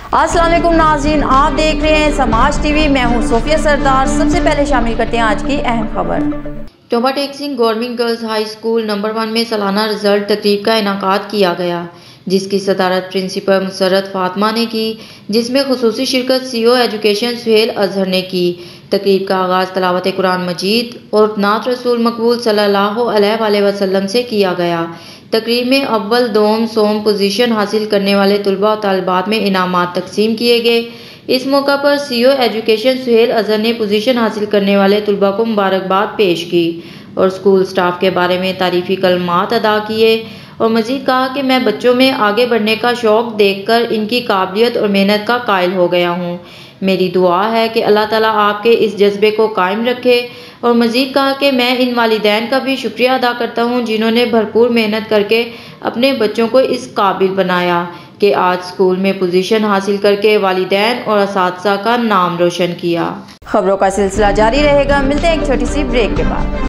अस्सलाम वालेकुम नाज़रीन, आप देख रहे हैं समाज टीवी। मैं हूं सोफिया सरदार। सबसे पहले शामिल करते हैं आज की अहम खबर। Toba Tek government girls high school number 1 में सालाना रिजल्ट तकरीब का इनाकाद किया गया, जिसकी सदारत प्रिंसिपल मुसर्रत फातिमा ने की, जिसमें खुसूसी शिरकत CEO एजुकेशन सुहेल अजहर ने की। तकरीब का आगाज़ तलावत कुरान मजीद और नात रसूल मकबूल सल्लल्लाहु अलैहि वसल्लम से किया गया। तकरीब में अव्वल दोम सोम पोजीशन हासिल करने वाले तुलबा और तालिबात में इनामात तकसीम किए गए। इस मौका पर CEO एजुकेशन सुहेल अजहर ने पोजीशन हासिल करने वाले तुलबा को मुबारकबाद पेश की और स्कूल स्टाफ के बारे में तारीफ़ी कलमात अदा किए और मज़ीद कहा कि मैं बच्चों में आगे बढ़ने का शौक़ देखकर इनकी काबिलियत और मेहनत का कायल हो गया हूँ। मेरी दुआ है कि अल्लाह ताला आपके इस जज्बे को कायम रखे। और मज़ीद कहा कि मैं इन वालिदैन का भी शुक्रिया अदा करता हूँ जिन्होंने भरपूर मेहनत करके अपने बच्चों को इस काबिल बनाया कि आज स्कूल में पोजीशन हासिल करके वालिदैन और असातिज़ा का नाम रोशन किया। खबरों का सिलसिला जारी रहेगा। मिलते हैं एक छोटी सी ब्रेक के बाद।